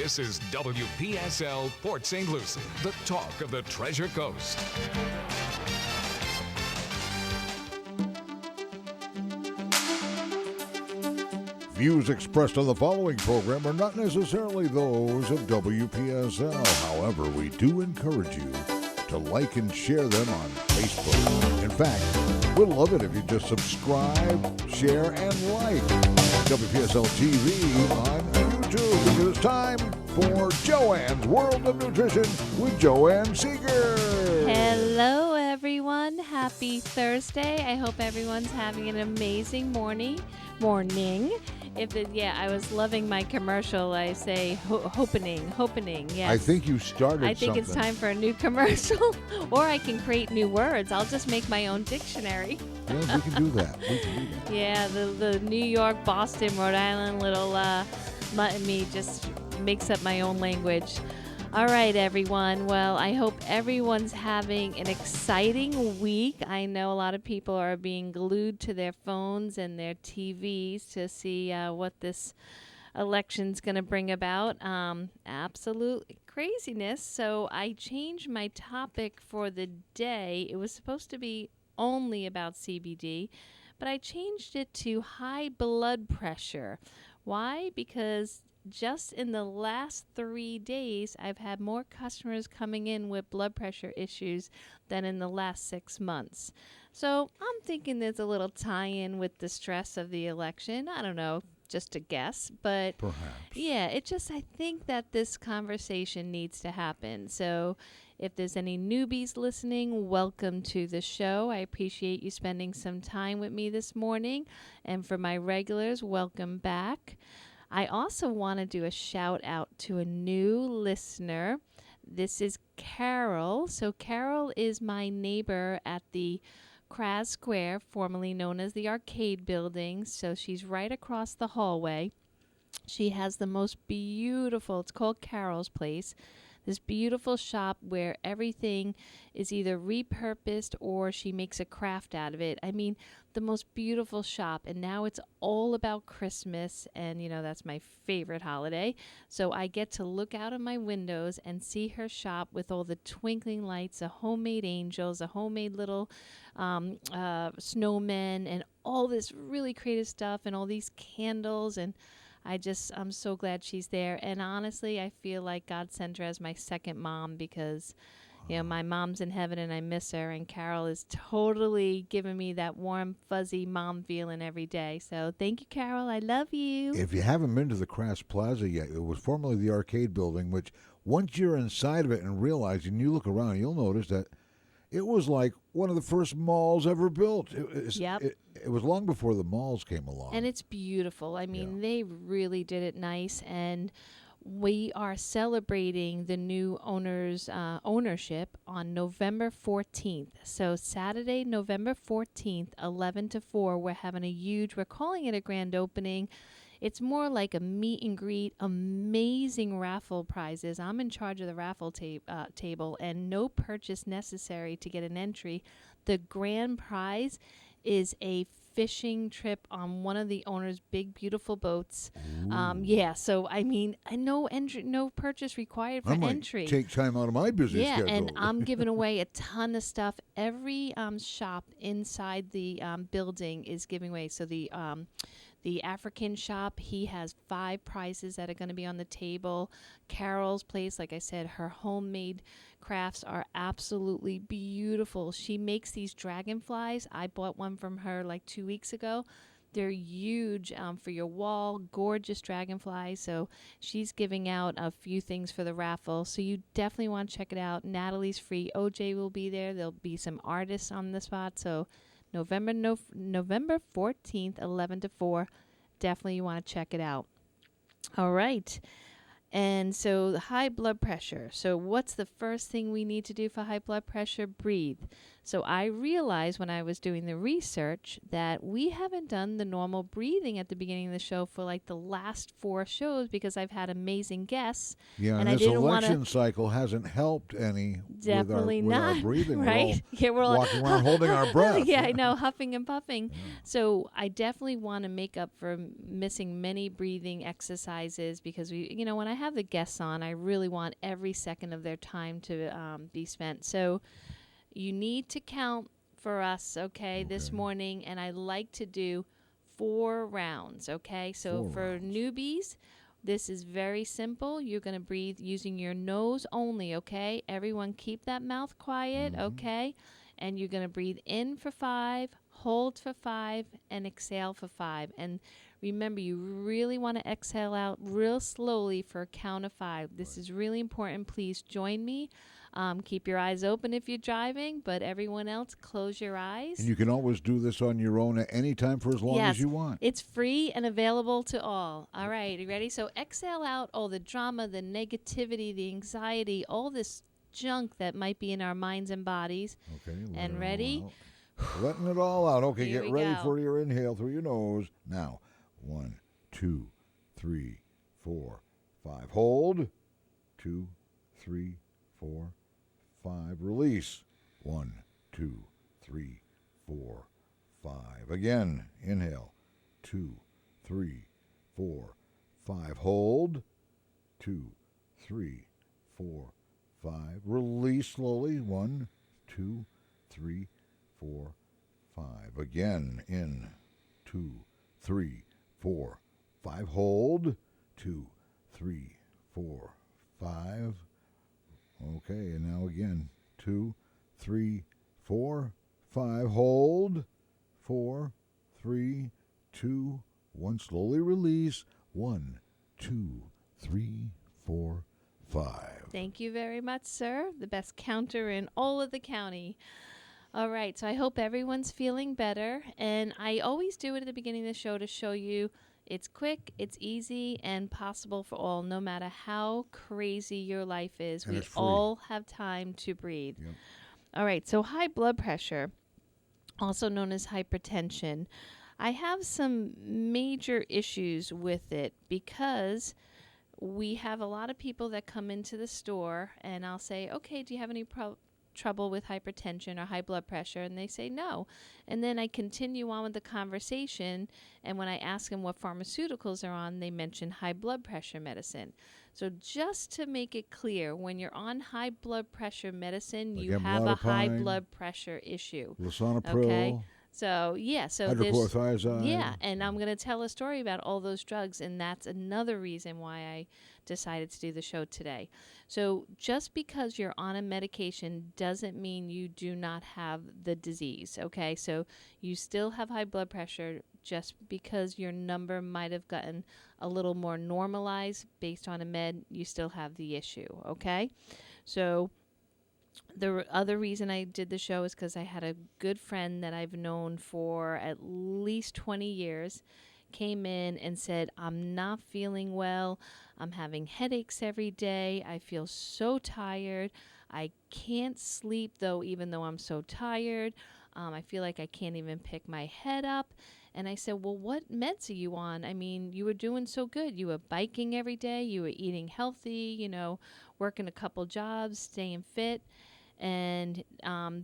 This is WPSL Port St. Lucie, the talk of the Treasure Coast. Views expressed on the following program are not necessarily those of WPSL. However, we do encourage you to like and share them on Facebook. In fact, we'll love it if you just subscribe, share, and like WPSL TV on YouTube. Because it's time for Joanne's World of Nutrition with Joanne Seeger. Hello, everyone. Happy Thursday. I hope everyone's having an amazing morning. I was loving my commercial. I say hopening. Yes. I think you started I think something. it's time for a new commercial, or I can create new words. I'll just make my own dictionary. Yeah, we can do that. Yeah, the New York, Boston, Rhode Island little mutt in me just makes up my own language. All right, everyone. Well, I hope everyone's having an exciting week. I know a lot of people are being glued to their phones and their TVs to see what this election's going to bring about. Absolute craziness. So I changed my topic for the day. It was supposed to be only about CBD, but I changed it to high blood pressure. Why? Because just in the last 3 days, I've had more customers coming in with blood pressure issues than in the last 6 months. So I'm thinking there's a little tie-in with the stress of the election. I don't know, just a guess. But Perhaps. yeah, I think that this conversation needs to happen. So if there's any newbies listening, welcome to the show. I appreciate you spending some time with me this morning. And for my regulars, welcome back. I also want to do a shout out to a new listener. This is Carol. So Carol is my neighbor at the Kras Square, formerly known as the Arcade Building. So she's right across the hallway. She has the most beautiful, it's called Carol's Place, this beautiful shop where everything is either repurposed or she makes a craft out of it. I mean, the most beautiful shop. And now it's all about Christmas. And, that's my favorite holiday. So I get to look out of my windows and see her shop with all the twinkling lights, the homemade angels, a homemade little snowmen, and all this really creative stuff and all these candles. And I'm so glad she's there. And honestly, I feel like God sent her as my second mom because, my mom's in heaven and I miss her. And Carol is totally giving me that warm, fuzzy mom feeling every day. So thank you, Carol. I love you. If you haven't been to the Kras Plaza yet, it was formerly the Arcade Building, which once you're inside of it and realize, and you look around, you'll notice that it was like one of the first malls ever built. It was long before the malls came along. And it's beautiful. I mean, They really did it nice. And we are celebrating the new owner's ownership on November 14th. So Saturday, November 14th, 11 to 4, we're calling it a grand opening. It's more like a meet and greet, amazing raffle prizes. I'm in charge of the raffle table, and no purchase necessary to get an entry. The grand prize is a fishing trip on one of the owner's big, beautiful boats. So I mean, no purchase required for entry. Take time out of my busy schedule. Yeah, and I'm giving away a ton of stuff. Every shop inside the building is giving away. So the African shop, he has 5 prizes that are going to be on the table. Carol's Place, like I said, her homemade crafts are absolutely beautiful. She makes these dragonflies. I bought one from her like 2 weeks ago. They're huge for your wall, gorgeous dragonflies. So she's giving out a few things for the raffle. So you definitely want to check it out. Natalie's free. OJ will be there. There'll be some artists on the spot. So November 14th, 11 to 4. Definitely you want to check it out. All right. And so high blood pressure. So what's the first thing we need to do for high blood pressure? Breathe. So I realized when I was doing the research that we haven't done the normal breathing at the beginning of the show for like the last 4 shows because I've had amazing guests. Yeah, and this I didn't election cycle hasn't helped any Definitely with not, our breathing. right? We're all walking around holding our breath. Yeah, I know, huffing and puffing. So I definitely want to make up for missing many breathing exercises because when I have the guests on, I really want every second of their time to be spent. So you need to count for us, okay, this morning, and I like to do 4 rounds, okay? So for newbies, this is very simple. You're going to breathe using your nose only, okay? Everyone keep that mouth quiet, okay? And you're going to breathe in for 5, hold for 5, and exhale for 5. And remember, you really want to exhale out real slowly for a count of 5. This is really important. Please join me. Keep your eyes open if you're driving, but everyone else, close your eyes. And you can always do this on your own at any time for as long as you want. It's free and available to all. All right, you ready? So exhale out all the drama, the negativity, the anxiety, all this junk that might be in our minds and bodies. Okay. And ready? Letting it all out. Okay, Here get we ready go. for your inhale through your nose. Now, 1, 2, 3, 4, 5. Hold. 2, 3, 4, 5. Release. 1, 2, 3, 4, 5. Again, inhale. 2, 3, 4, 5. Hold. 2, 3, 4, 5. Release slowly. 1, 2, 3, 4, 5. Again, in 2, 3, 4, 5. Hold. 2, 3, 4, 5. Okay, and now again, 2, 3, 4, 5. Hold. 4, 3, 2, 1. Slowly release. 1, 2, 3, 4, 5. Thank you very much, sir. The best counter in all of the county. All right, so I hope everyone's feeling better. And I always do it at the beginning of the show to show you it's quick, it's easy, and possible for all, no matter how crazy your life is. And We it's free. all have time to breathe. Yep. All right, so high blood pressure, also known as hypertension. I have some major issues with it because we have a lot of people that come into the store and I'll say, okay, do you have any trouble with hypertension or high blood pressure? And they say no. And then I continue on with the conversation. And when I ask them what pharmaceuticals are on, they mention high blood pressure medicine. So just to make it clear, when you're on high blood pressure medicine, Like you have a high amlodipine, blood pressure issue. Lisinopril, Okay. So, so there's, hydrochlorothiazide. and I'm going to tell a story about all those drugs, and that's another reason why I decided to do the show today. So just because you're on a medication doesn't mean you do not have the disease, okay? So you still have high blood pressure just because your number might have gotten a little more normalized based on a med, you still have the issue, okay? So the other reason I did the show is because I had a good friend that I've known for at least 20 years came in and said, I'm not feeling well. I'm having headaches every day. I feel so tired. I can't sleep, even though I'm so tired. I feel like I can't even pick my head up. And I said, well, what meds are you on? I mean, you were doing so good. You were biking every day. You were eating healthy, working a couple jobs, staying fit. And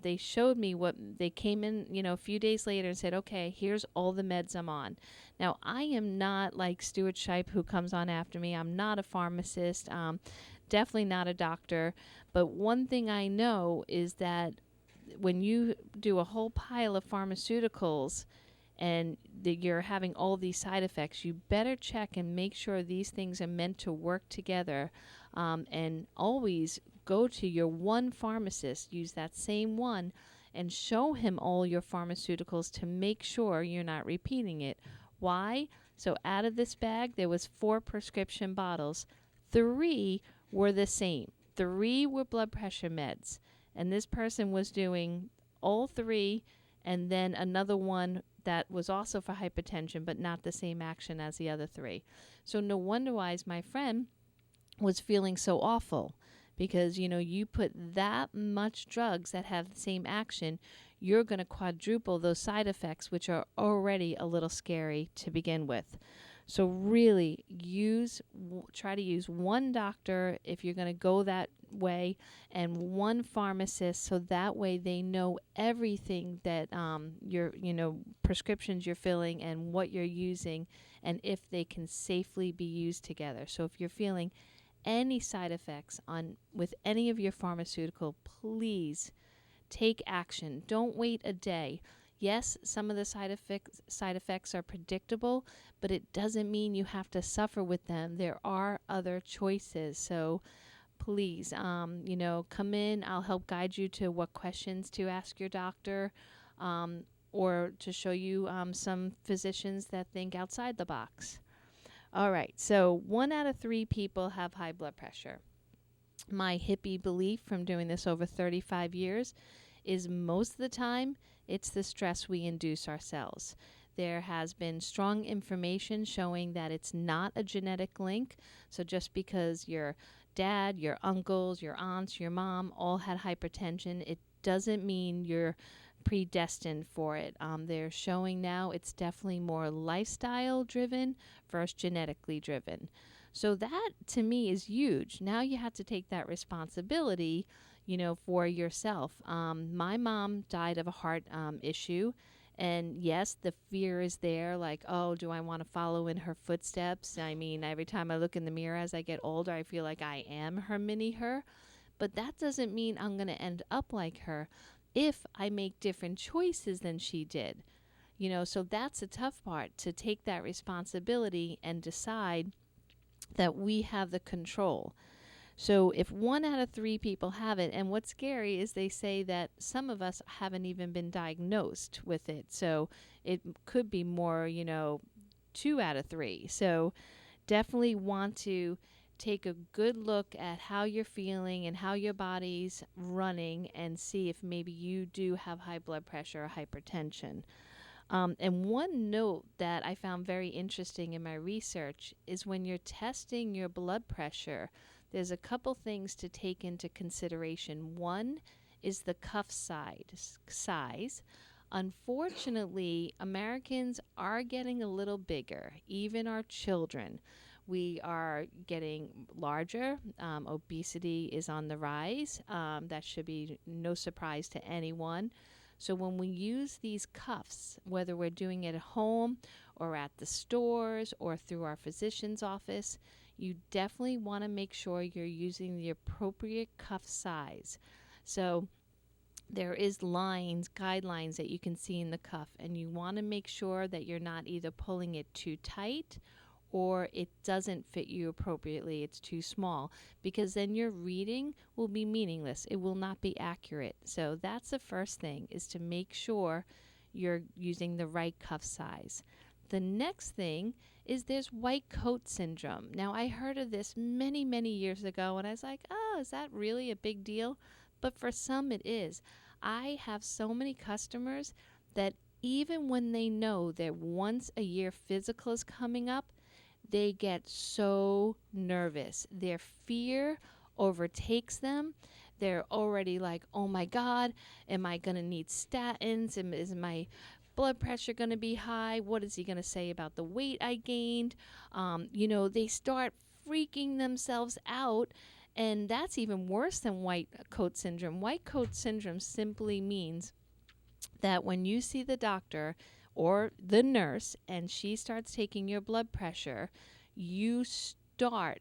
they showed me what they came in, a few days later and said, okay, here's all the meds I'm on. Now, I am not like Stuart Shipe, who comes on after me. I'm not a pharmacist, definitely not a doctor. But one thing I know is that when you do a whole pile of pharmaceuticals and you're having all these side effects, you better check and make sure these things are meant to work together, and always go to your one pharmacist, use that same one, and show him all your pharmaceuticals to make sure you're not repeating it. Why? So out of this bag, there was 4 prescription bottles. 3 were the same. 3 were blood pressure meds. And this person was doing all 3, and then another one that was also for hypertension, but not the same action as the other 3. So no wonder why my friend was feeling so awful, because, you put that much drugs that have the same action, you're going to quadruple those side effects, which are already a little scary to begin with. So really try to use one doctor if you're going to go that way, and one pharmacist, so that way they know everything that your prescriptions you're filling and what you're using, and if they can safely be used together. So if you're feeling any side effects with any of your pharmaceutical, please take action. Don't wait a day. Yes, some of the side effects are predictable, but it doesn't mean you have to suffer with them. There are other choices. So please, come in. I'll help guide you to what questions to ask your doctor, or to show you some physicians that think outside the box. All right, so 1 out of 3 people have high blood pressure. My hippie belief from doing this over 35 years is most of the time it's the stress we induce ourselves. There has been strong information showing that it's not a genetic link. So just because your dad, your uncles, your aunts, your mom all had hypertension, it doesn't mean you're predestined for it. They're showing now it's definitely more lifestyle driven versus genetically driven. So that to me is huge. Now you have to take that responsibility, for yourself. My mom died of a heart issue. And yes, the fear is there, like, oh, do I want to follow in her footsteps? I mean, every time I look in the mirror as I get older, I feel like I am her mini her. But that doesn't mean I'm going to end up like her if I make different choices than she did. So that's the tough part, to take that responsibility and decide that we have the control. So if 1 out of 3 people have it, and what's scary is they say that some of us haven't even been diagnosed with it. So it could be more, 2 out of 3. So definitely want to take a good look at how you're feeling and how your body's running, and see if maybe you do have high blood pressure or hypertension. And one note that I found very interesting in my research is when you're testing your blood pressure, there's a couple things to take into consideration. One is the cuff size. Unfortunately, Americans are getting a little bigger, even our children. We are getting larger. Obesity is on the rise. That should be no surprise to anyone. So when we use these cuffs, whether we're doing it at home or at the stores or through our physician's office, you definitely want to make sure you're using the appropriate cuff size. So there is guidelines that you can see in the cuff, and you want to make sure that you're not either pulling it too tight or it doesn't fit you appropriately, it's too small, because then your reading will be meaningless. It will not be accurate. So that's the first thing, is to make sure you're using the right cuff size. The next thing is there's white coat syndrome. Now, I heard of this many, many years ago, and I was like, oh, is that really a big deal? But for some it is. I have so many customers that even when they know their once a year physical is coming up, they get so nervous. Their fear overtakes them. They're already like, oh my God, am I going to need statins? Is my blood pressure going to be high? What is he going to say about the weight I gained? They start freaking themselves out. And that's even worse than white coat syndrome. White coat syndrome simply means that when you see the doctor or the nurse and she starts taking your blood pressure, you start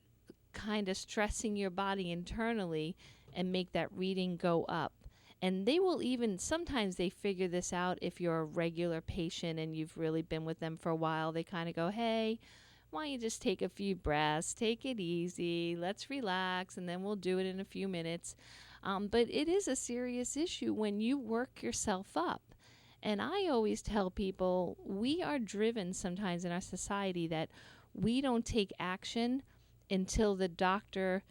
kind of stressing your body internally and make that reading go up. And they will even, sometimes they figure this out if you're a regular patient and you've really been with them for a while. They kind of go, hey, why don't you just take a few breaths, take it easy, let's relax, and then we'll do it in a few minutes. But it is a serious issue when you work yourself up. And I always tell people, we are driven sometimes in our society that we don't take action until the doctor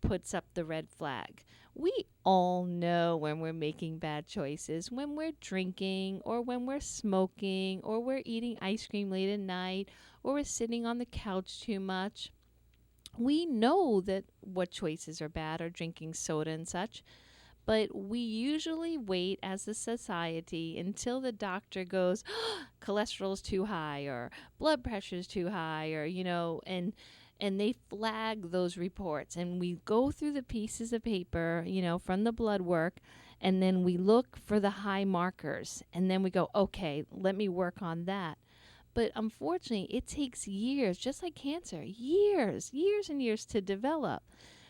puts up the red flag. We all know when we're making bad choices, when we're drinking or when we're smoking or we're eating ice cream late at night or we're sitting on the couch too much. We know that what choices are bad or drinking soda and such, but we usually wait as a society until the doctor goes, cholesterol's too high or blood pressure's too high, or, and they flag those reports. And we go through the pieces of paper, from the blood work, and then we look for the high markers. And then we go, okay, let me work on that. But unfortunately, it takes years, just like cancer, years and years to develop.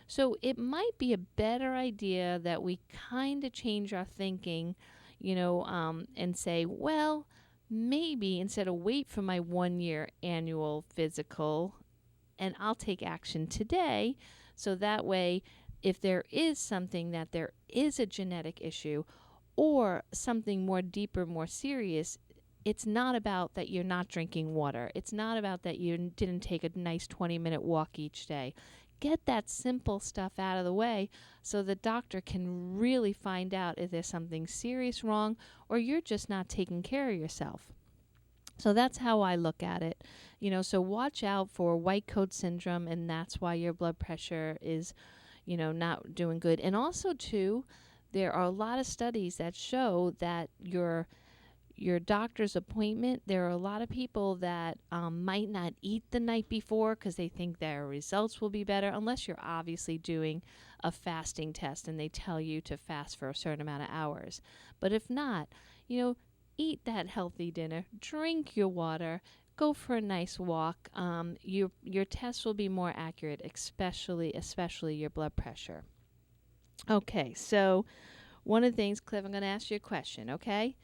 So it might be a better idea that we kind of change our thinking, and say, well, maybe instead of wait for my 1-year annual physical, and I'll take action today. So that way, if there is something that there is a genetic issue or something more deeper, more serious, it's not about that you're not drinking water. It's not about that you didn't take a nice 20-minute walk each day. Get that simple stuff out of the way so the doctor can really find out if there's something serious wrong or you're just not taking care of yourself. So that's how I look at it. So watch out for white coat syndrome, and that's why your blood pressure is, not doing good. And also, too, there are a lot of studies that show that your doctor's appointment, there are a lot of people that might not eat the night before because they think their results will be better, unless you're obviously doing a fasting test and they tell you to fast for a certain amount of hours. But if not, eat that healthy dinner, drink your water, go for a nice walk. Your tests will be more accurate, especially your blood pressure. Okay, so one of the things, Cliff, I'm going to ask you a question, okay?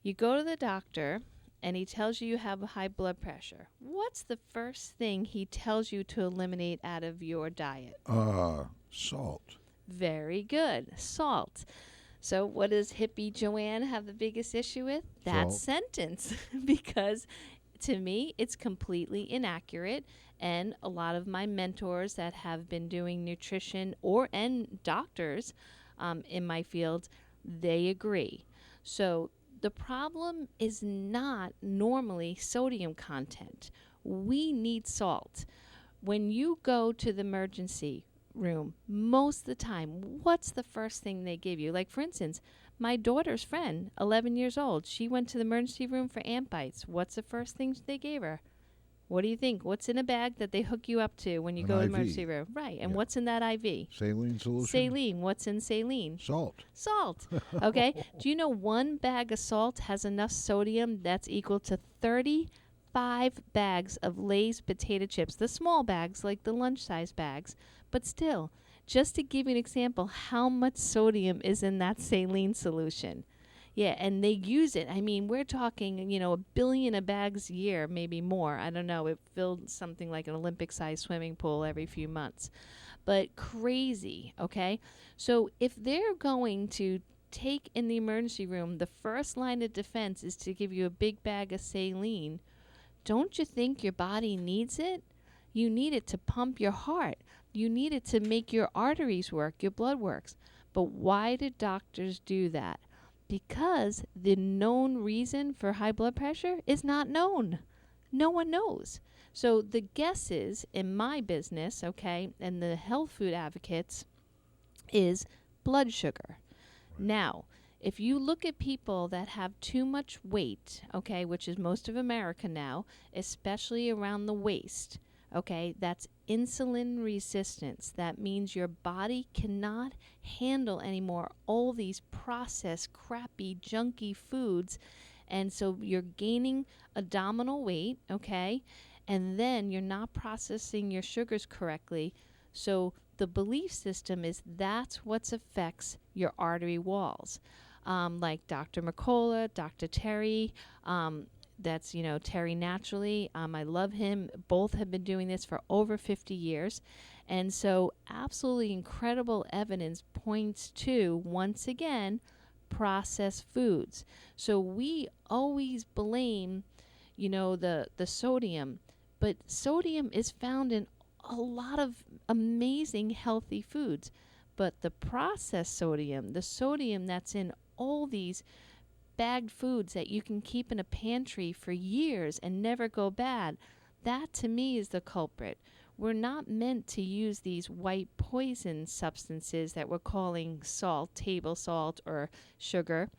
You go to the doctor, and he tells you have a high blood pressure. What's the first thing he tells you to eliminate out of your diet? Salt. Very good. Salt. So what does hippie Joanne have the biggest issue with? That sentence. Because to me, it's completely inaccurate. And a lot of my mentors that have been doing nutrition and doctors in my field, they agree. So the problem is not normally sodium content. We need salt. When you go to the emergency room, most of the time, what's the first thing they give you? Like, for instance, my daughter's friend, 11 years old, she went to the emergency room for ant bites. What's the first thing they gave her? What do you think? What's in a bag that they hook you up to when you go to the emergency room? Right. And what's in that IV? Saline solution? Saline. What's in saline? Salt. Okay. Do you know one bag of salt has enough sodium that's equal to 35 bags of Lay's potato chips? The small bags, like the lunch-size bags. But still, just to give you an example, how much sodium is in that saline solution? Yeah, and they use it. I mean, we're talking, 1 billion of bags a year, maybe more. I don't know. It filled something like an Olympic-sized swimming pool every few months. But crazy, okay? So if they're going to take in the emergency room, the first line of defense is to give you a big bag of saline. Don't you think your body needs it? You need it to pump your heart. You need it to make your arteries work, your blood works. But why do doctors do that? Because the known reason for high blood pressure is not known. No one knows. So the guesses in my business, okay, and the health food advocates, is blood sugar. Now, if you look at people that have too much weight, okay, which is most of America now, especially around the waist, okay, that's insulin resistance. That means your body cannot handle anymore all these processed, crappy, junky foods. And so you're gaining abdominal weight, okay, and then you're not processing your sugars correctly. So the belief system is that's what affects your artery walls. Like Dr. McCullough, Dr. Terry, that's, Terry Naturally. I love him. Both have been doing this for over 50 years. And so absolutely incredible evidence points to, once again, processed foods. So we always blame, the sodium. But sodium is found in a lot of amazing healthy foods. But the processed sodium, the sodium that's in all these bagged foods that you can keep in a pantry for years and never go bad, that to me is the culprit. we're not meant to use these white poison substances that we're calling salt, table salt, or sugar.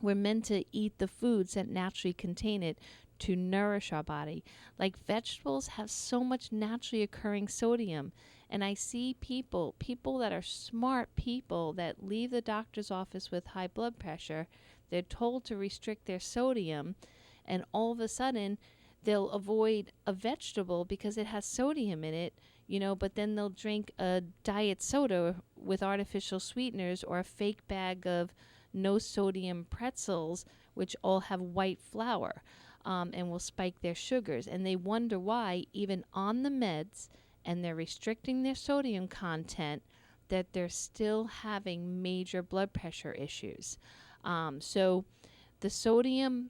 We're meant to eat the foods that naturally contain it to nourish our body. Like vegetables have so much naturally occurring sodium. And I see people that are smart people that leave the doctor's office with high blood pressure, they're told to restrict their sodium, and all of a sudden they'll avoid a vegetable because it has sodium in it, but then they'll drink a diet soda with artificial sweeteners or a fake bag of no sodium pretzels, which all have white flour, and will spike their sugars. And they wonder why, even on the meds, and they're restricting their sodium content, that they're still having major blood pressure issues. So the sodium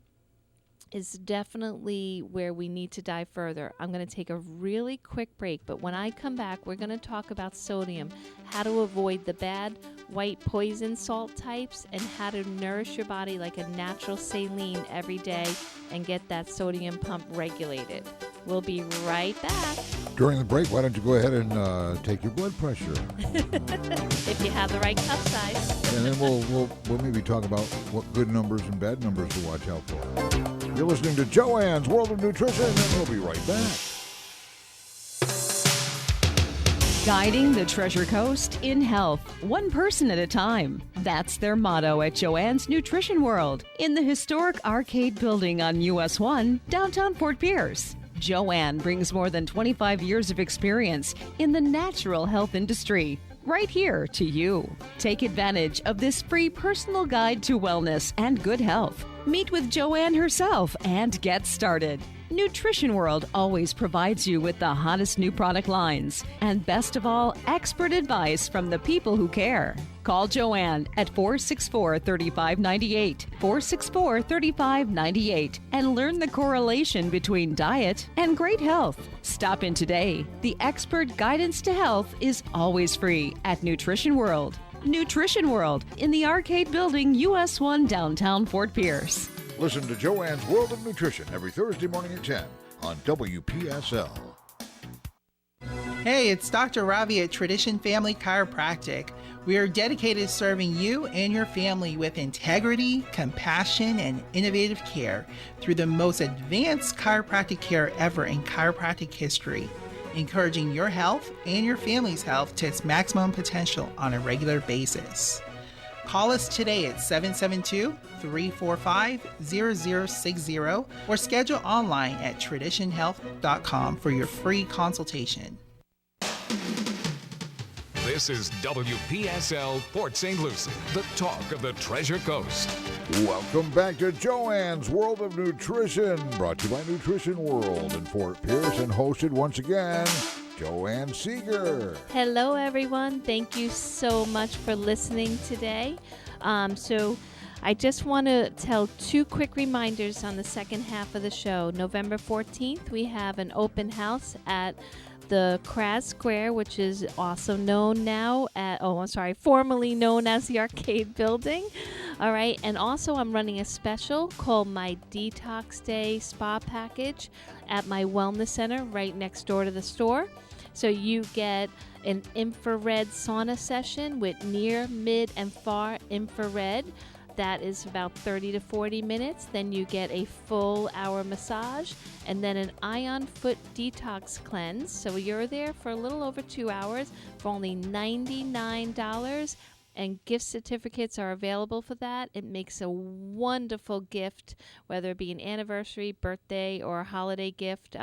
is definitely where we need to dive further. I'm going to take a really quick break, but when I come back, we're going to talk about sodium, how to avoid the bad white poison salt types, and how to nourish your body like a natural saline every day and get that sodium pump regulated. We'll be right back. During the break, why don't you go ahead and take your blood pressure? If you have the right cup size. And then we'll maybe talk about what good numbers and bad numbers to watch out for. You're listening to Joanne's World of Nutrition, and we'll be right back. Guiding the Treasure Coast in health, one person at a time. That's their motto at Joanne's Nutrition World in the historic arcade building on US 1, downtown Fort Pierce. Joanne brings more than 25 years of experience in the natural health industry, right here to you. Take advantage of this free personal guide to wellness and good health. Meet with Joanne herself and get started. Nutrition World always provides you with the hottest new product lines and, best of all, expert advice from the people who care. Call Joanne at 464-3598, 464-3598, and learn the correlation between diet and great health. Stop in today. The expert guidance to health is always free at Nutrition World. Nutrition World in the Arcade Building, US 1, downtown Fort Pierce. Listen to Joanne's World of Nutrition every Thursday morning at 10 on WPSL. Hey, it's Dr. Ravi at Tradition Family Chiropractic. We are dedicated to serving you and your family with integrity, compassion, and innovative care through the most advanced chiropractic care ever in chiropractic history, encouraging your health and your family's health to its maximum potential on a regular basis. Call us today at 772-345-0060 or schedule online at traditionhealth.com for your free consultation. This is WPSL Port St. Lucie, the talk of the Treasure Coast. Welcome back to Joanne's World of Nutrition, brought to you by Nutrition World in Fort Pierce and hosted once again, Joanne Seeger. Hello, everyone. Thank you so much for listening today. So I just want to tell two quick reminders on the second half of the show. November 14th, we have an open house at the Kraz Square, which is also known now formerly known as the Arcade Building. All right. And also I'm running a special called my Detox Day Spa package at my wellness center right next door to the store. So you get an infrared sauna session with near, mid, and far infrared. That is about 30 to 40 minutes. Then you get a full hour massage and then an ion foot detox cleanse. So you're there for a little over 2 hours for only $99. And gift certificates are available for that. It makes a wonderful gift, whether it be an anniversary, birthday, or a holiday gift.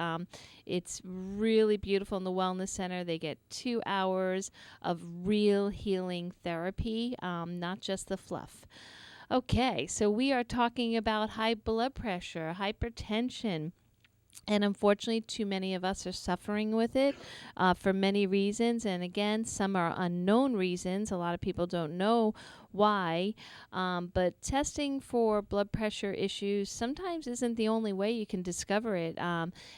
It's really beautiful in the Wellness Center. They get 2 hours of real healing therapy, not just the fluff. Okay, so we are talking about high blood pressure, hypertension. And unfortunately, too many of us are suffering with it for many reasons. And again, some are unknown reasons. A lot of people don't know why. But testing for blood pressure issues sometimes isn't the only way you can discover it.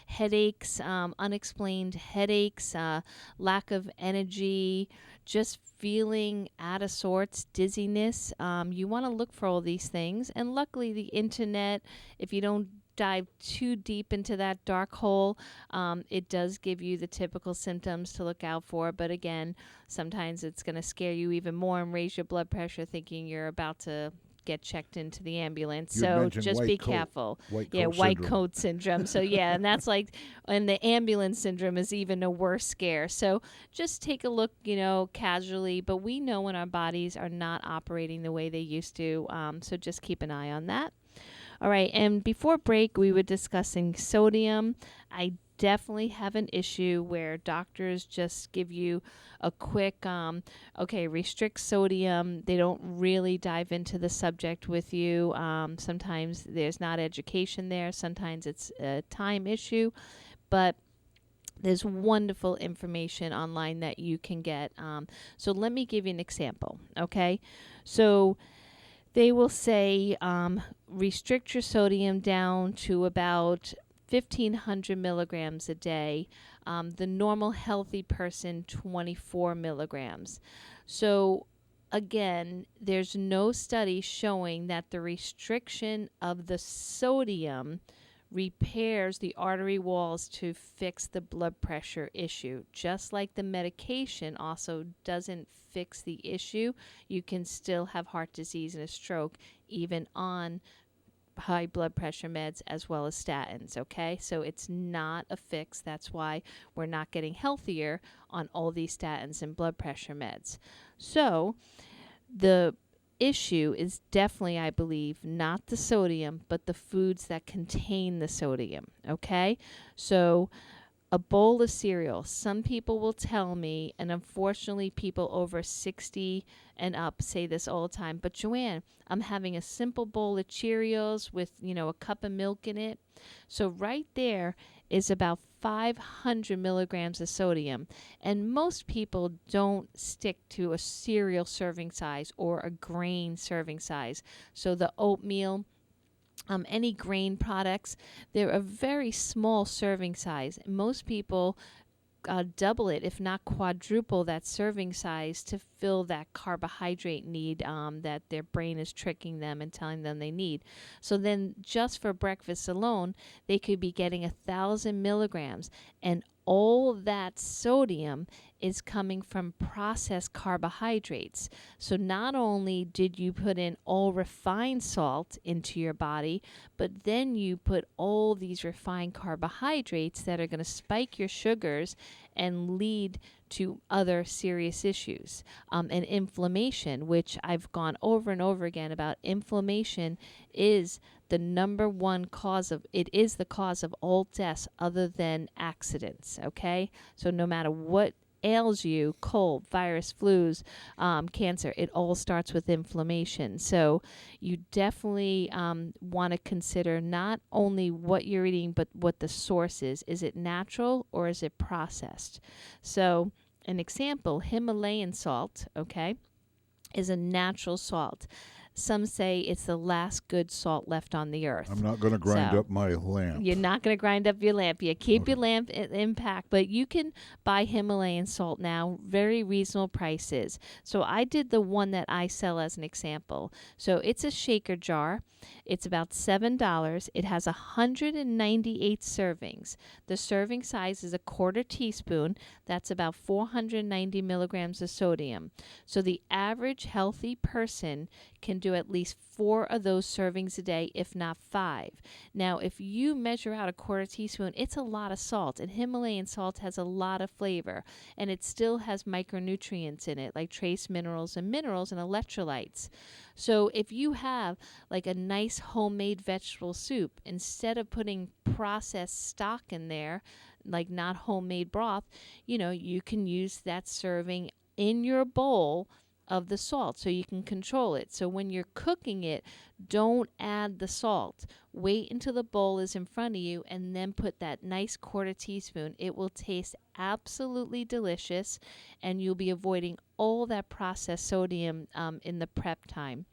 Headaches, unexplained headaches, lack of energy, just feeling out of sorts, dizziness. You want to look for all these things. And luckily, the internet, if you don't dive too deep into that dark hole. It does give you the typical symptoms to look out for, but again, sometimes it's going to scare you even more and raise your blood pressure thinking you're about to get checked into the ambulance. You So mentioned just white be coat. careful. White Yeah, coat white syndrome. coat syndrome. So yeah, and that's like, and the ambulance syndrome is even a worse scare. So just take a look, casually, but we know when our bodies are not operating the way they used to. So just keep an eye on that. All right, and before break, we were discussing sodium. I definitely have an issue where doctors just give you a quick, restrict sodium. They don't really dive into the subject with you. Sometimes there's not education there. Sometimes it's a time issue, but there's wonderful information online that you can get. So let me give you an example, okay? So they will say restrict your sodium down to about 1,500 milligrams a day. The normal healthy person, 24 milligrams. So again, there's no study showing that the restriction of the sodium repairs the artery walls to fix the blood pressure issue. Just like the medication also doesn't fix the issue, you can still have heart disease and a stroke even on high blood pressure meds as well as statins, okay? So it's not a fix. That's why we're not getting healthier on all these statins and blood pressure meds. So the issue is definitely, I believe, not the sodium, but the foods that contain the sodium, okay? So a bowl of cereal. Some people will tell me, and unfortunately people over 60 and up say this all the time, but Joanne, I'm having a simple bowl of Cheerios with, a cup of milk in it. So right there is about 500 milligrams of sodium. And most people don't stick to a cereal serving size or a grain serving size. So the oatmeal, any grain products, they're a very small serving size. Most people double it, if not quadruple that serving size to fill that carbohydrate need that their brain is tricking them and telling them they need. So then just for breakfast alone, they could be getting 1,000 milligrams, and all that sodium is coming from processed carbohydrates. So not only did you put in all refined salt into your body, but then you put all these refined carbohydrates that are going to spike your sugars and lead to other serious issues. And inflammation, which I've gone over and over again about. Inflammation is the number one cause of, it is the cause of all deaths other than accidents, okay? So no matter what ails you, cold, virus, flus, cancer, it all starts with inflammation. So you definitely want to consider not only what you're eating, but what the source is. Is it natural or is it processed? So an example, Himalayan salt, okay, is a natural salt. Some say it's the last good salt left on the earth. I'm not going to grind up my lamp. You're not going to grind up your lamp. You keep your lamp intact, but you can buy Himalayan salt now, very reasonable prices. So I did the one that I sell as an example. So it's a shaker jar. It's about $7. It has 198 servings. The serving size is a quarter teaspoon. That's about 490 milligrams of sodium. So the average healthy person can do at least 4 of those servings a day, if not 5. Now, if you measure out a quarter teaspoon, it's a lot of salt, and Himalayan salt has a lot of flavor, and it still has micronutrients in it, like trace minerals and electrolytes. So if you have like a nice homemade vegetable soup, instead of putting processed stock in there, like not homemade broth, you can use that serving in your bowl of the salt so you can control it. So when you're cooking it, don't add the salt. Wait until the bowl is in front of you and then put that nice quarter teaspoon. It will taste absolutely delicious, and you'll be avoiding all that processed sodium in the prep time.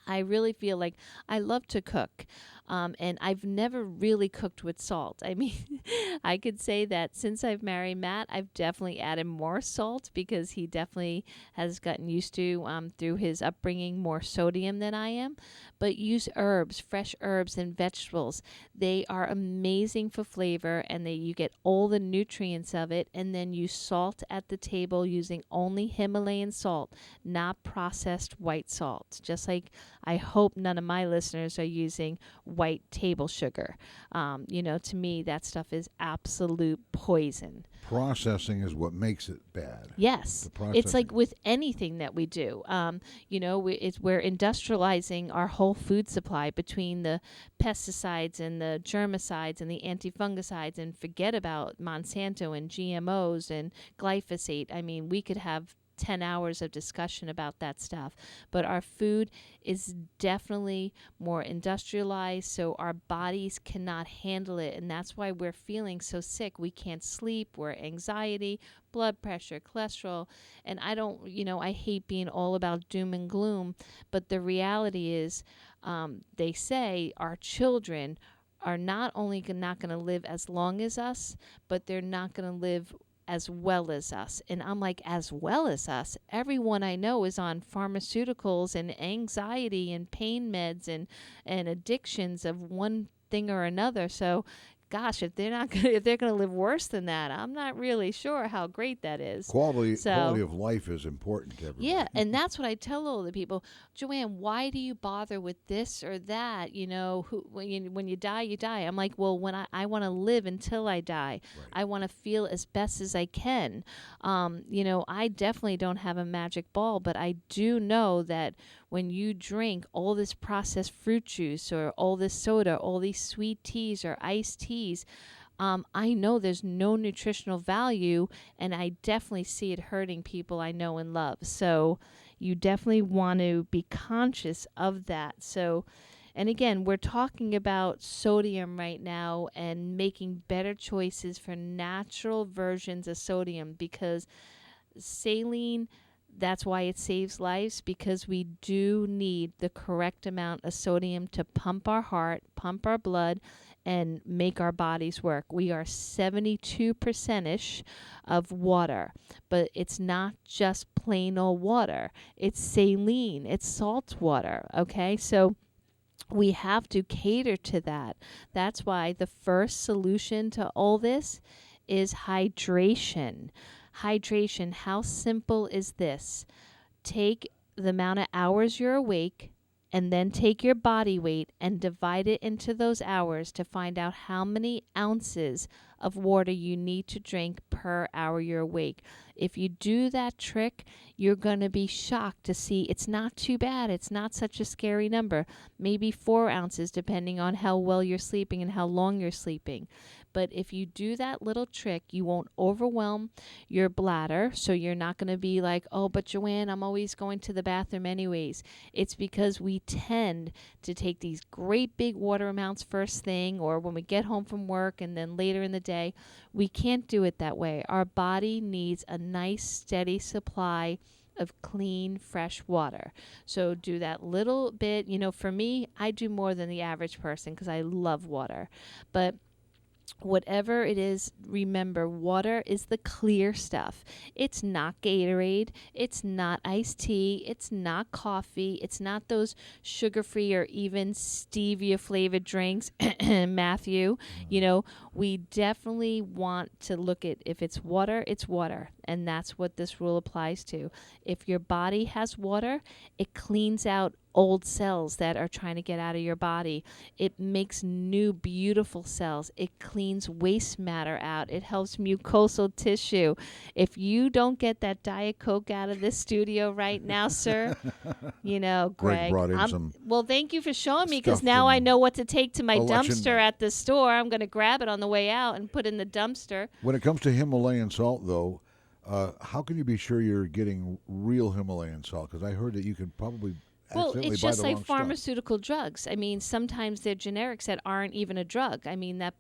I really feel like I love to cook, and I've never really cooked with salt. I mean, I could say that since I've married Matt, I've definitely added more salt because he definitely has gotten used to, through his upbringing, more sodium than I am. But use herbs, fresh herbs and vegetables. They are amazing for flavor, and you get all the nutrients of it. And then use salt at the table using only Himalayan salt, not processed white salt. Just like I hope none of my listeners are using white table sugar. To me, that stuff is absolute poison. Processing is what makes it bad. Yes. It's like with anything that we do. We're industrializing our whole food supply between the pesticides and the germicides and the antifungicides, and forget about Monsanto and GMOs and glyphosate. I mean, we could have 10 hours of discussion about that stuff, but our food is definitely more industrialized, so our bodies cannot handle it, and that's why we're feeling so sick. We can't sleep, we're anxiety, blood pressure, cholesterol, and I hate being all about doom and gloom, but the reality is, they say our children are not only not going to live as long as us, but they're not going to live as well as us. And I'm like, as well as us? Everyone I know is on pharmaceuticals and anxiety and pain meds and addictions of one thing or another. So gosh, if they're going to live worse than that, I'm not really sure how great that is. Quality of life is important to everybody. Yeah, and that's what I tell all the people. Joanne, why do you bother with this or that? When you die, you die. I'm like, well, when I want to live until I die. Right. I want to feel as best as I can. I definitely don't have a magic ball, but I do know that when you drink all this processed fruit juice or all this soda, all these sweet teas or iced teas, I know there's no nutritional value, and I definitely see it hurting people I know and love. So you definitely want to be conscious of that. So, and again, we're talking about sodium right now and making better choices for natural versions of sodium, because saline, that's why it saves lives, because we do need the correct amount of sodium to pump our heart, pump our blood, and make our bodies work. We are 72%-ish of water, but it's not just plain old water. It's saline. It's salt water, okay? So we have to cater to that. That's why the first solution to all this is hydration. Hydration, how simple is this? Take the amount of hours you're awake, and then take your body weight and divide it into those hours to find out how many ounces of water you need to drink per hour you're awake. If you do that trick, you're going to be shocked to see it's not too bad. It's not such a scary number. Maybe 4 ounces, depending on how well you're sleeping and how long you're sleeping. But if you do that little trick, you won't overwhelm your bladder. So you're not going to be like, oh, but Joanne, I'm always going to the bathroom anyways. It's because we tend to take these great big water amounts first thing, or when we get home from work, and then later in the day. We can't do it that way. Our body needs a nice, steady supply of clean, fresh water. So do that little bit. For me, I do more than the average person because I love water. But whatever it is, remember, water is the clear stuff. It's not Gatorade. It's not iced tea. It's not coffee. It's not those sugar-free or even stevia-flavored drinks, Matthew. We definitely want to look at, if it's water, it's water. And that's what this rule applies to. If your body has water, it cleans out old cells that are trying to get out of your body. It makes new, beautiful cells. It cleans waste matter out. It helps mucosal tissue. If you don't get that Diet Coke out of this studio right now, sir, Greg brought in some. Well, thank you for showing me, because now I know what to take to my dumpster at the store. I'm going to grab it on the way out and put in the dumpster. When it comes to Himalayan salt, though, how can you be sure you're getting real Himalayan salt? Because I heard that you can probably it's just like pharmaceutical drugs. I mean, sometimes they're generics that aren't even a drug. I mean, that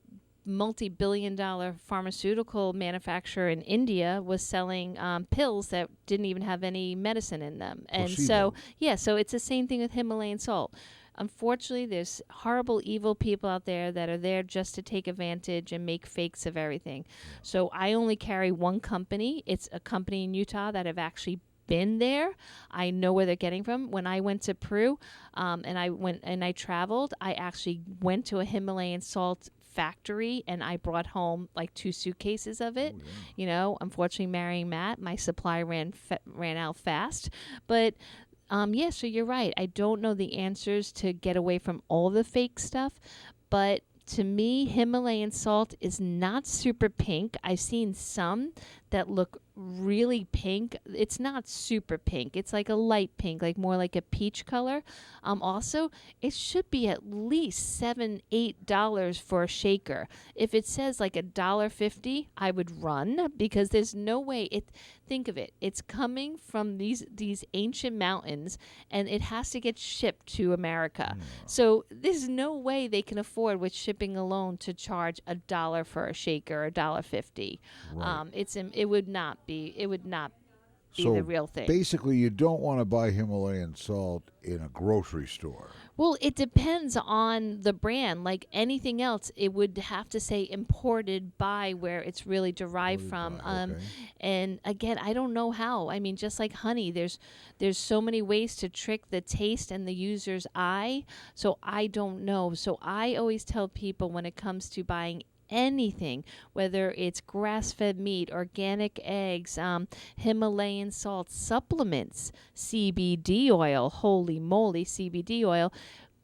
multi-billion-dollar pharmaceutical manufacturer in India was selling pills that didn't even have any medicine in them. And so, so it's the same thing with Himalayan salt. Unfortunately, there's horrible, evil people out there that are there just to take advantage and make fakes of everything. So I only carry one company. It's a company in Utah that have actually been there. I know where they're getting from. When I went to Peru, and I traveled, I actually went to a Himalayan salt factory and I brought home like 2 suitcases of it. You know, unfortunately, marrying Matt, my supply ran out fast. But so you're right. I don't know the answers to get away from all the fake stuff, but to me, Himalayan salt is not super pink. I've seen some that look really pink. It's not super pink. It's like a light pink, like more like a peach color. Also, it should be at least $7-8 for a shaker. If it says like $1.50, I would run because there's no way think of it. It's coming from these ancient mountains and it has to get shipped to America. So there's no way they can afford with shipping alone to charge $1 for a shaker, $1.50. Right. It would not be the real thing. Basically, you don't want to buy Himalayan salt in a grocery store. Well, it depends on the brand. Like anything else, it would have to say imported by where it's really derived from. And again, I don't know how. I mean, just like honey, there's so many ways to trick the taste and the user's eye. So I don't know. So I always tell people when it comes to buying anything, whether it's grass-fed meat, organic eggs, Himalayan salt, supplements, CBD oil, holy moly, CBD oil,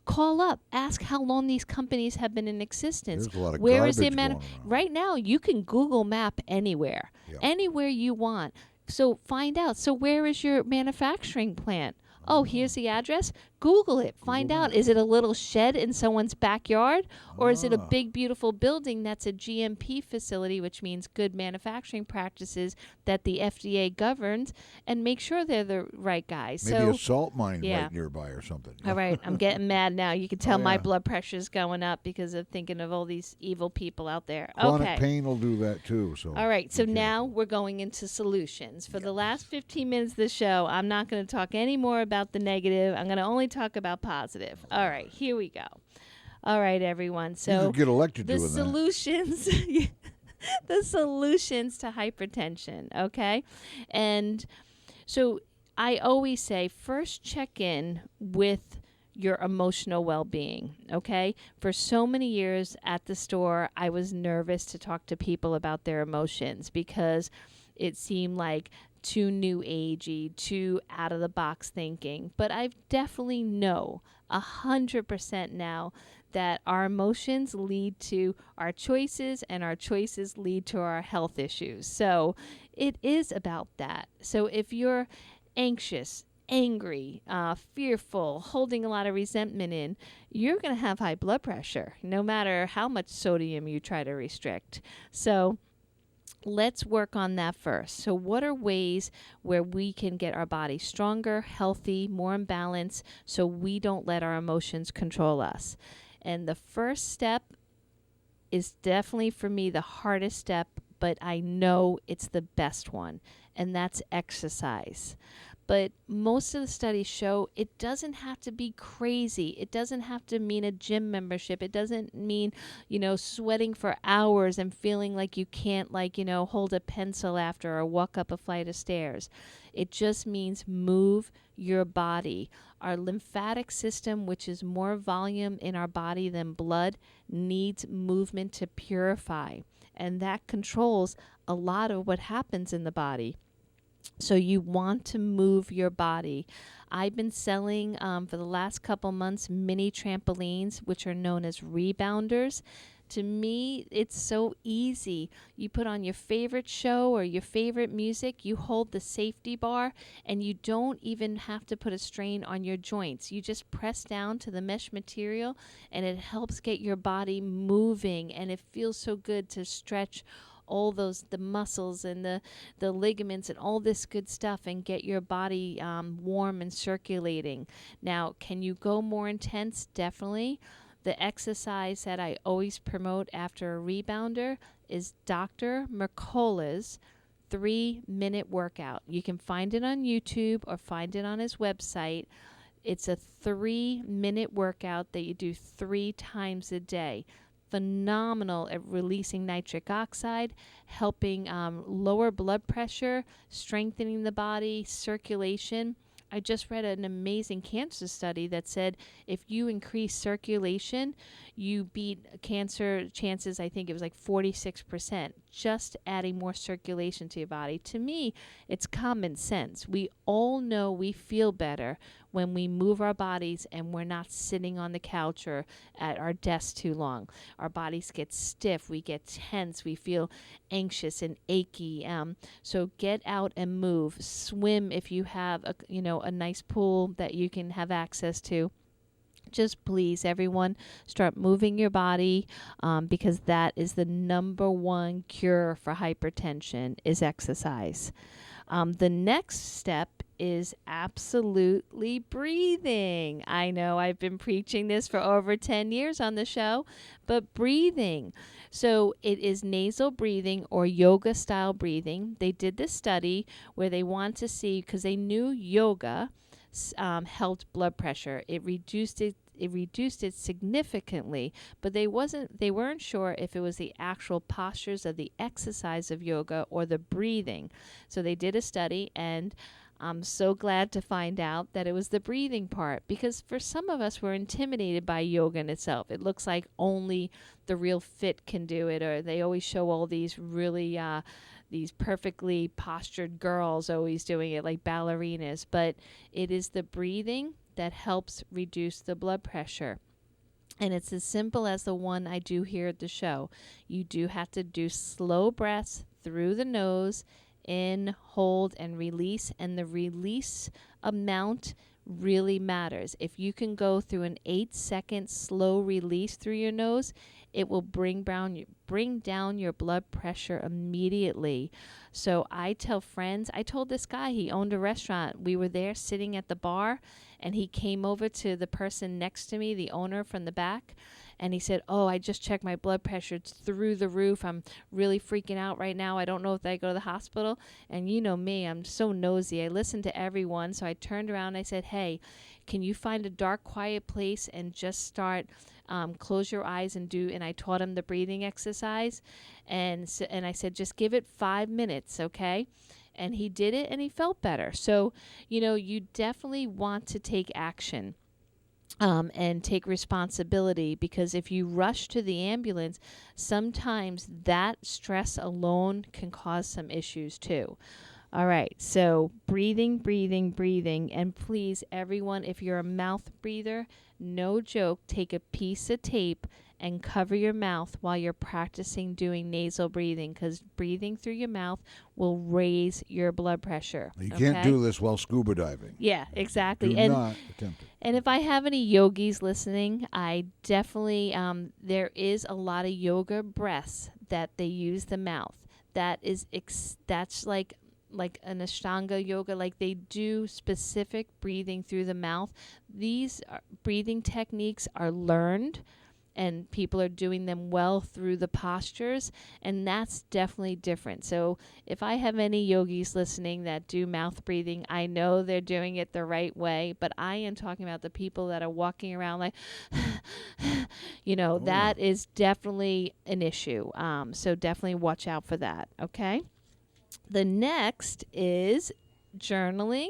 call up, ask how long these companies have been in existence. There's a lot of Where is garbage it going around. Right now, you can Google map anywhere, anywhere you want. So find out. So where is your manufacturing plant? Oh, here's the address. Google it. Find out. Is it a little shed in someone's backyard? Or is it a big, beautiful building that's a GMP facility, which means good manufacturing practices that the FDA governs, and make sure they're the right guys. Maybe a salt mine right nearby or something. All right. I'm getting mad now. You can tell my blood pressure is going up because of thinking of all these evil people out there. Chronic pain will do that too. So all right. So now we're going into solutions. For the last 15 minutes of the show, I'm not going to talk any more about the negative. I'm going to only talk about positive. All right, here we go. All right, everyone. So you could get elected the doing solutions, the solutions to hypertension. Okay, and so I always say first check in with your emotional well-being. Okay, for so many years at the store, I was nervous to talk to people about their emotions because it seemed like too new agey, too out of the box thinking. But I definitely know 100% now that our emotions lead to our choices and our choices lead to our health issues. So it is about that. So if you're anxious, angry, fearful, holding a lot of resentment in, you're going to have high blood pressure, no matter how much sodium you try to restrict. So let's work on that first. So what are ways where we can get our body stronger, healthy, more in balance, so we don't let our emotions control us? And the first step is definitely for me the hardest step, but I know it's the best one, and that's exercise. But most of the studies show it doesn't have to be crazy. It doesn't have to mean a gym membership. It doesn't mean, sweating for hours and feeling like you can't, hold a pencil after or walk up a flight of stairs. It just means move your body. Our lymphatic system, which is more volume in our body than blood, needs movement to purify. And that controls a lot of what happens in the body. So you want to move your body. I've been selling for the last couple months mini trampolines, which are known as rebounders. To me, it's so easy. You put on your favorite show or your favorite music, you hold the safety bar, and you don't even have to put a strain on your joints. You just press down to the mesh material, and it helps get your body moving, and it feels so good to stretch all the muscles and the ligaments and all this good stuff and get your body warm and circulating. Now, can you go more intense? Definitely. The exercise that I always promote after a rebounder is Dr. Mercola's 3-minute workout. You can find it on YouTube or find it on his website. It's a 3-minute workout that you do 3 times a day. Phenomenal at releasing nitric oxide, helping lower blood pressure, strengthening the body, circulation. I just read an amazing cancer study that said if you increase circulation, you beat cancer chances, I think it was like 46%, just adding more circulation to your body. To me, it's common sense. We all know we feel better when we move our bodies and we're not sitting on the couch or at our desk too long. Our bodies get stiff, we get tense, we feel anxious and achy. So get out and move. Swim if you have a nice pool that you can have access to. Just please, everyone, start moving your body because that is the number one cure for hypertension is exercise. The next step is absolutely breathing. I know I've been preaching this for over 10 years on the show, but breathing. So it is nasal breathing or yoga style breathing. They did this study where they want to see, because they knew yoga helped blood pressure. It reduced it significantly, but they weren't sure if it was the actual postures of the exercise of yoga or the breathing. So they did a study, and I'm so glad to find out that it was the breathing part, because for some of us, we're intimidated by yoga in itself. It looks like only the real fit can do it, or they always show all these really these perfectly postured girls always doing it like ballerinas, but it is the breathing that helps reduce the blood pressure. And it's as simple as the one I do here at the show. You do have to do slow breaths through the nose, in, hold, and release. And the release amount really matters. If you can go through an 8-second slow release through your nose, it will bring down your blood pressure immediately. So I tell friends, I told this guy, he owned a restaurant. We were there sitting at the bar, and he came over to the person next to me, the owner from the back, and he said, "Oh, I just checked my blood pressure. It's through the roof. I'm really freaking out right now. I don't know if I go to the hospital." And you know me, I'm so nosy. I listen to everyone. So I turned around and I said, "Hey, can you find a dark, quiet place and just start, close your eyes and do," and I taught him the breathing exercise. And I said, "Just give it 5 minutes, okay?" And he did it and he felt better. So, you definitely want to take action. And take responsibility, because if you rush to the ambulance, sometimes that stress alone can cause some issues too. All right, so breathing, and please, everyone, if you're a mouth breather, no joke, take a piece of tape and cover your mouth while you're practicing doing nasal breathing, because breathing through your mouth will raise your blood pressure. You can't do this while scuba diving. Yeah, exactly. Do not attempt it. And if I have any yogis listening, I definitely, there is a lot of yoga breaths that they use the mouth. That's like an Ashtanga yoga, like they do specific breathing through the mouth. These breathing techniques are learned, and people are doing them well through the postures, and that's definitely different. So if I have any yogis listening that do mouth breathing, I know they're doing it the right way, but I am talking about the people that are walking around like, that is definitely an issue. So definitely watch out for that, okay? The next is journaling,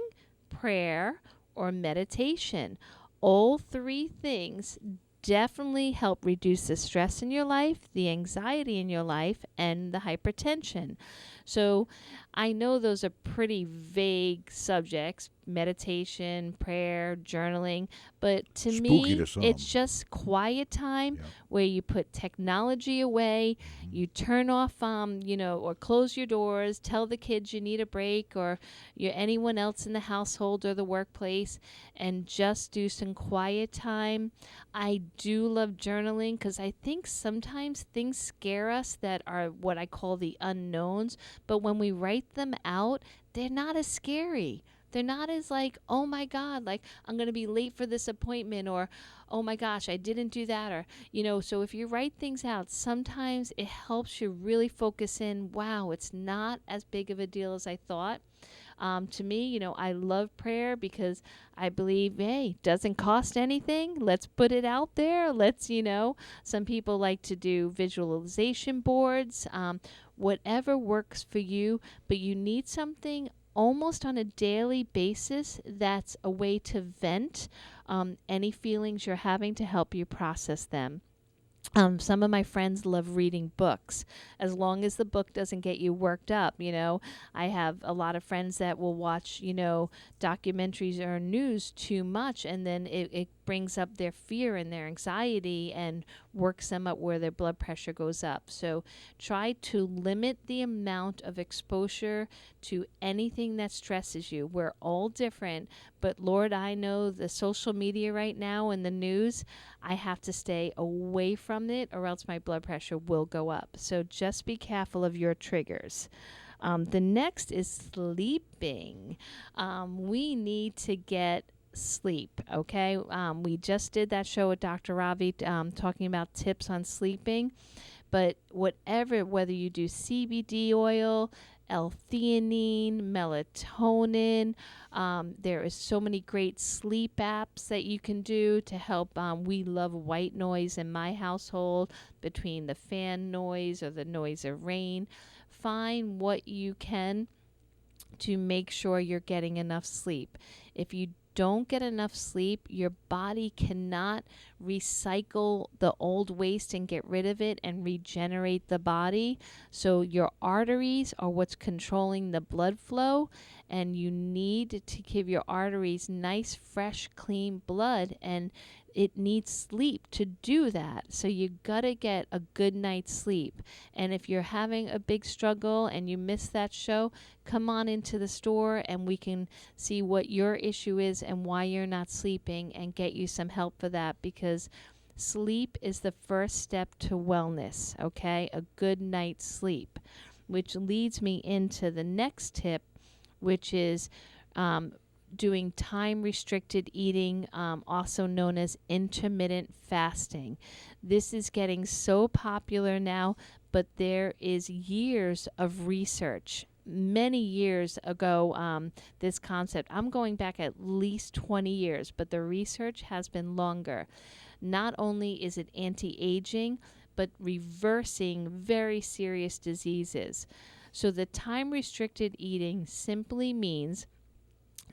prayer, or meditation. All 3 things definitely help reduce the stress in your life, the anxiety in your life, and the hypertension. So I know those are pretty vague subjects, meditation, prayer, journaling, but to Spooky me, to some. it's just quiet time where you put technology away, you turn off, or close your doors, tell the kids you need a break, or anyone else in the household or the workplace, and just do some quiet time. I do love journaling because I think sometimes things scare us that are what I call the unknowns, but when we write them out, they're not as scary. They're not as like, oh my God, like I'm going to be late for this appointment, or oh my gosh, I didn't do that. Or, so if you write things out, sometimes it helps you really focus in, wow, it's not as big of a deal as I thought. To me, I love prayer because I believe, hey, doesn't cost anything. Let's put it out there. Let's, some people like to do visualization boards, whatever works for you, but you need something almost on a daily basis that's a way to vent any feelings you're having to help you process them. Some of my friends love reading books, as long as the book doesn't get you worked up. I have a lot of friends that will watch, documentaries or news too much, and then it brings up their fear and their anxiety and works them up where their blood pressure goes up. So try to limit the amount of exposure to anything that stresses you. We're all different, but Lord, I know the social media right now and the news, I have to stay away from it or else my blood pressure will go up. So just be careful of your triggers. The next is sleeping. We need to get sleep, okay? We just did that show with Dr. Ravi talking about tips on sleeping. But whether you do CBD oil, L-theanine, melatonin, there is so many great sleep apps that you can do to help. We love white noise in my household, between the fan noise or the noise of rain. Find what you can to make sure you're getting enough sleep. If you don't get enough sleep, your body cannot recycle the old waste and get rid of it and regenerate the body. So your arteries are what's controlling the blood flow, and you need to give your arteries nice, fresh, clean blood, and it needs sleep to do that. So you gotta get a good night's sleep. And if you're having a big struggle and you missed that show, come on into the store and we can see what your issue is and why you're not sleeping and get you some help for that, because sleep is the first step to wellness, okay? A good night's sleep, which leads me into the next tip, which is doing time-restricted eating, also known as intermittent fasting. This is getting so popular now, but there is years of research. Many years ago, this concept, I'm going back at least 20 years, but the research has been longer. Not only is it anti-aging, but reversing very serious diseases. So the time-restricted eating simply means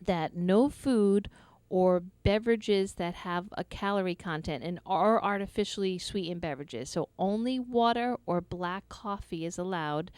that no food or beverages that have a calorie content and are artificially sweetened beverages. So only water or black coffee is allowed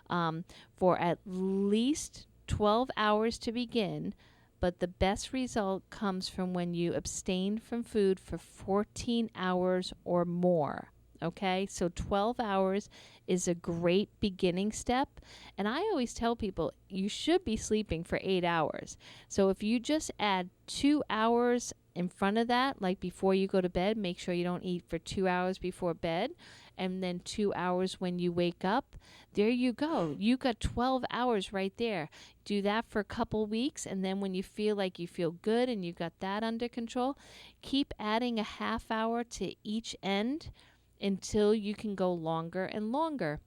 for at least 12 hours to begin. But the best result comes from when you abstain from food for 14 hours or more. Okay, so 12 hours is a great beginning step. And I always tell people you should be sleeping for 8 hours. So if you just add 2 hours in front of that, like before you go to bed, make sure you don't eat for 2 hours before bed, and then 2 hours when you wake up. There you go. You got 12 hours right there. Do that for a couple weeks, and then when you feel like you feel good and you got that under control, keep adding a half hour to each end until you can go longer and longer.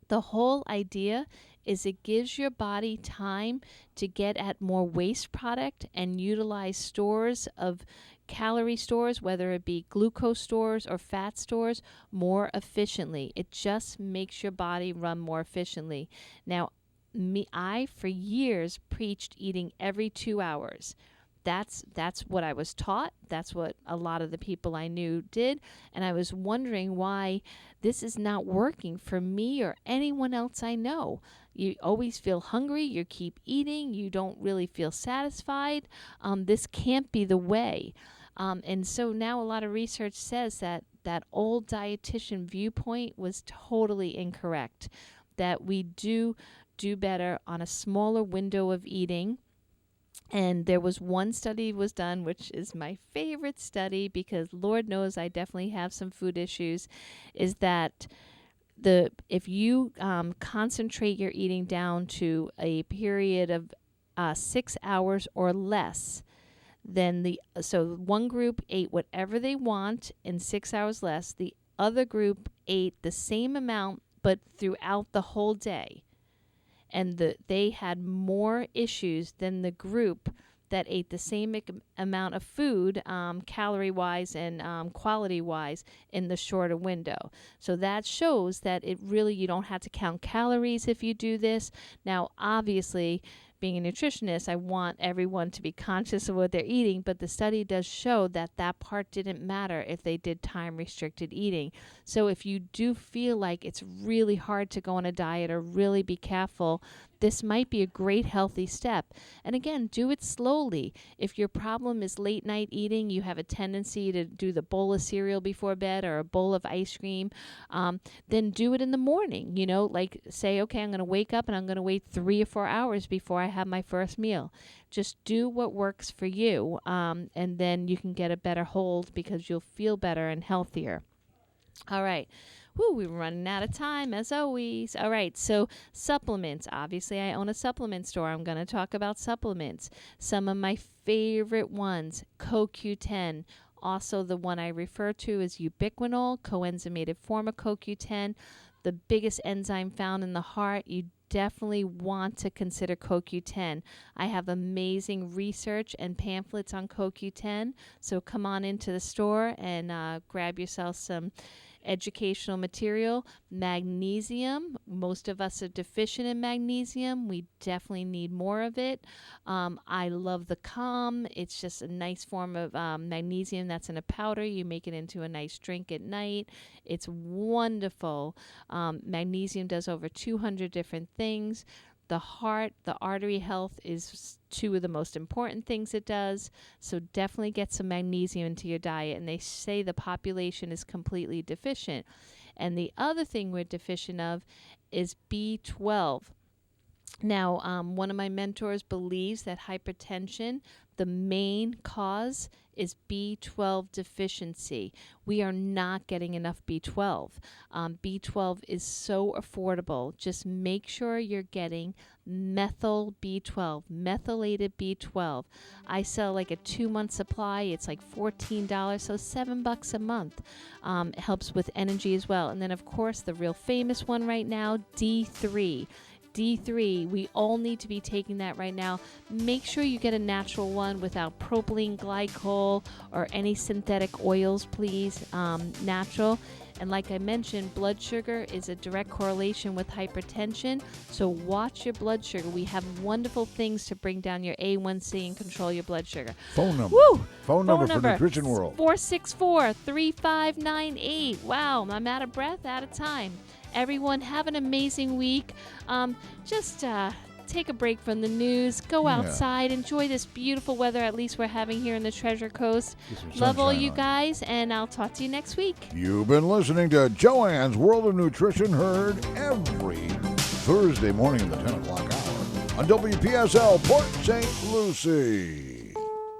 The whole idea is it gives your body time to get at more waste product and utilize stores of calorie stores, whether it be glucose stores or fat stores, more efficiently. It just makes your body run more efficiently. Now, I for years preached eating every 2 hours. That's what I was taught. That's what a lot of the people I knew did. And I was wondering why this is not working for me or anyone else I know. You always feel hungry. You keep eating. You don't really feel satisfied. This can't be the way. And so now a lot of research says that old dietitian viewpoint was totally incorrect, that we do better on a smaller window of eating. And there was one study was done, which is my favorite study because Lord knows I definitely have some food issues, is that if you concentrate your eating down to a period of 6 hours or less. So one group ate whatever they want in 6 hours less. The other group ate the same amount, but throughout the whole day. And they had more issues than the group that ate the same amount of food, calorie-wise and quality-wise, in the shorter window. So that shows that you don't have to count calories if you do this. Now, obviously, being a nutritionist, I want everyone to be conscious of what they're eating, but the study does show that part didn't matter if they did time-restricted eating. So if you do feel like it's really hard to go on a diet or really be careful, this might be a great healthy step. And again, do it slowly. If your problem is late night eating, you have a tendency to do the bowl of cereal before bed or a bowl of ice cream, then do it in the morning. Like say, okay, I'm going to wake up and I'm going to wait 3 or 4 hours before I have my first meal. Just do what works for you, and then you can get a better hold because you'll feel better and healthier. All right. We're running out of time, as always. All right, so supplements. Obviously, I own a supplement store. I'm going to talk about supplements. Some of my favorite ones, CoQ10. Also, the one I refer to is ubiquinol, coenzymated form of CoQ10, the biggest enzyme found in the heart. You definitely want to consider CoQ10. I have amazing research and pamphlets on CoQ10, so come on into the store and grab yourself some educational material. Magnesium. Most of us are deficient in magnesium. We definitely need more of it. I love the Calm. It's just a nice form of magnesium that's in a powder. You make it into a nice drink at night. It's wonderful. Magnesium does over 200 different things. The heart, the artery health is 2 of the most important things it does. So definitely get some magnesium into your diet. And they say the population is completely deficient. And the other thing we're deficient of is B12. Now, one of my mentors believes that hypertension, the main cause is B12 deficiency. We are not getting enough B12. B12 is so affordable. Just make sure you're getting methyl B12, methylated B12. I sell like a 2-month supply. It's like $14, so $7 a month. It helps with energy as well. And then, of course, the real famous one right now, D3. D3, we all need to be taking that right now. Make sure you get a natural one without propylene glycol or any synthetic oils, please. Natural. And like I mentioned, blood sugar is a direct correlation with hypertension. So watch your blood sugar. We have wonderful things to bring down your A1C and control your blood sugar. Phone number. Woo! Phone number for Nutrition World. 464-3598. Wow, I'm out of breath, out of time. Everyone, have an amazing week. Just take a break from the news. Go outside. Enjoy this beautiful weather, at least we're having here in the Treasure Coast. Love all you guys, and I'll talk to you next week. You've been listening to Joanne's World of Nutrition, heard every Thursday morning at the 10 o'clock hour on WPSL Port St. Lucie.